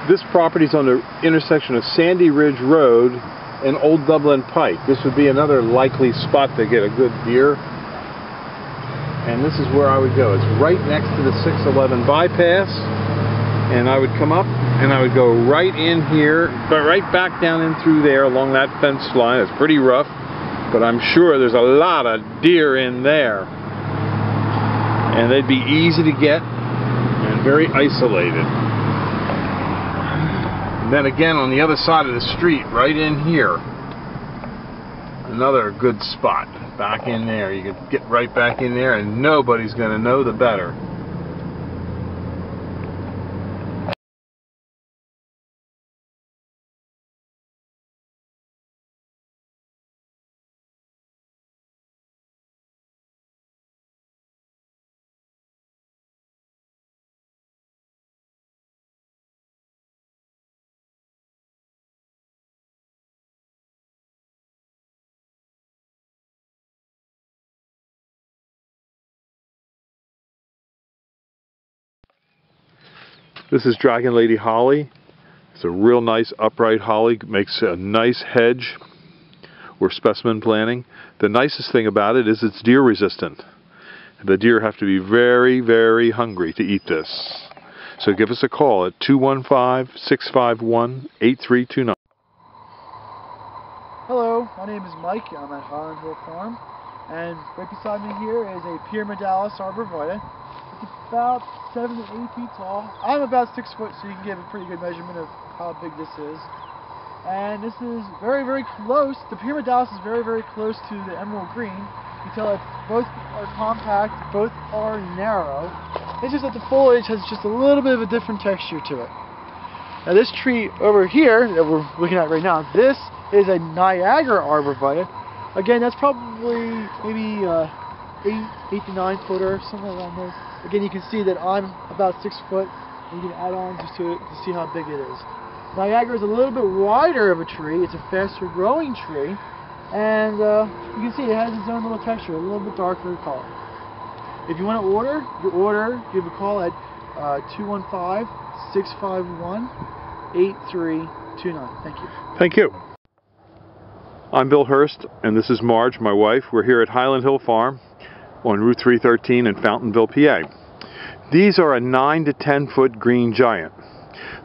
This property is on the intersection of Sandy Ridge Road and Old Dublin Pike. This would be another likely spot to get a good deer. And this is where I would go. It's right next to the 611 bypass. And I would come up and I would go right in here, but right back down in through there along that fence line. It's pretty rough, but I'm sure there's a lot of deer in there. And they'd be easy to get and very isolated. And then again on the other side of the street, right in here, another good spot. Back in there. You could get right back in there and nobody's going to know the better. This is Dragon Lady Holly. It's a real nice upright holly. Makes a nice hedge. We're specimen planting. The nicest thing about it is it's deer resistant. The deer have to be very, very hungry to eat this. So give us a call at 215-651-8329. Hello, my name is Mike. I'm at Highland Hill Farm. And right beside me here is a Pyramidalis arborvitae. It's about 7 to 8 feet tall. I'm about 6 foot, so you can give a pretty good measurement of how big this is. And this is very, very close. The Pyramidalis is very, very close to the emerald green. You can tell that both are compact, both are narrow. It's just that the foliage has just a little bit of a different texture to it. Now this tree over here that we're looking at right now, this is a Niagara arborvitae. Again, that's probably maybe 8 to 9 footer, somewhere around there. Again, you can see that I'm about 6 foot. You can add on just to it to see how big it is. Niagara is a little bit wider of a tree. It's a faster growing tree. And you can see it has its own little texture, a little bit darker color. If you want to order, give a call at 215-651-8329. Thank you. Thank you. I'm Bill Hurst, and this is Marge, my wife. We're here at Highland Hill Farm on Route 313 in Fountainville, PA. These are a 9 to 10 foot green giant.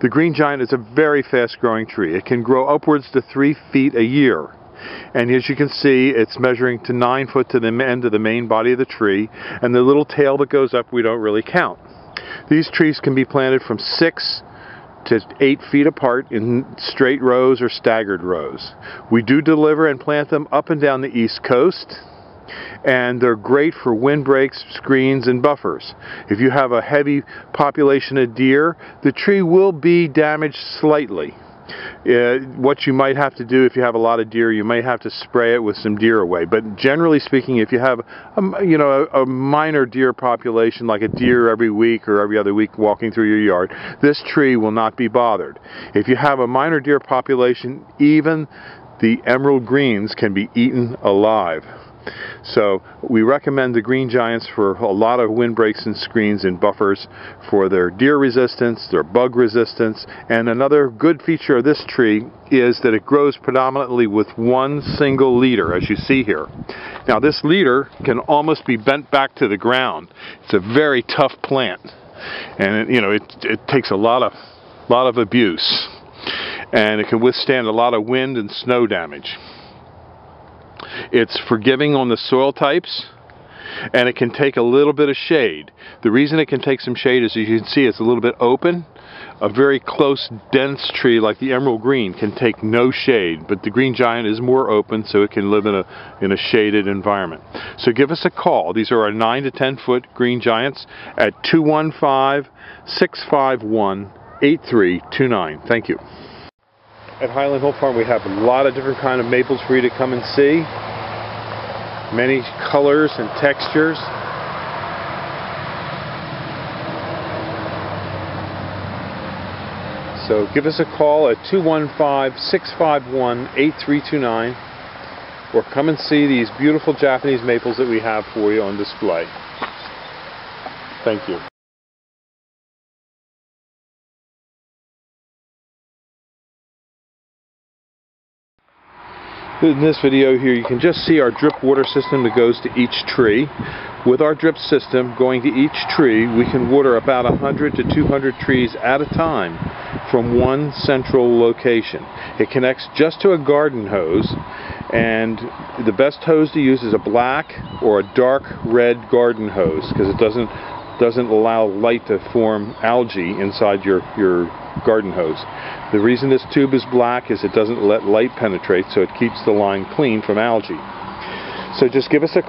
The green giant is a very fast growing tree. It can grow upwards to 3 feet a year. And as you can see, it's measuring to 9 foot to the end of the main body of the tree, and the little tail that goes up we don't really count. These trees can be planted from 6 to 8 feet apart in straight rows or staggered rows. We do deliver and plant them up and down the East Coast, and they're great for windbreaks, screens, and buffers. If you have a heavy population of deer, the tree will be damaged slightly. What you might have to do if you have a lot of deer, you might have to spray it with some deer away. But generally speaking, if you have a minor deer population, like a deer every week or every other week walking through your yard, this tree will not be bothered. If you have a minor deer population, even the emerald greens can be eaten alive. So we recommend the green giants for a lot of windbreaks and screens and buffers for their deer resistance, their bug resistance, and another good feature of this tree is that it grows predominantly with one single leader, as you see here. Now this leader can almost be bent back to the ground. It's a very tough plant, and it takes a lot of abuse, and it can withstand a lot of wind and snow damage. It's forgiving on the soil types, and it can take a little bit of shade. The reason it can take some shade is, as you can see, it's a little bit open. A very close, dense tree like the emerald green can take no shade, but the green giant is more open, so it can live in a shaded environment. So give us a call. These are our 9 to 10 foot green giants at 215-651-8329. Thank you. At Highland Hill Farm, we have a lot of different kind of maples for you to come and see. Many colors and textures. So give us a call at 215-651-8329, or come and see these beautiful Japanese maples that we have for you on display. Thank you. In this video here, you can just see our drip water system that goes to each tree. With our drip system going to each tree, we can water about 100 to 200 trees at a time from one central location. It connects just to a garden hose, and the best hose to use is a black or a dark red garden hose because it doesn't allow light to form algae inside your garden hose. The reason this tube is black is it doesn't let light penetrate, so it keeps the line clean from algae. So just give us a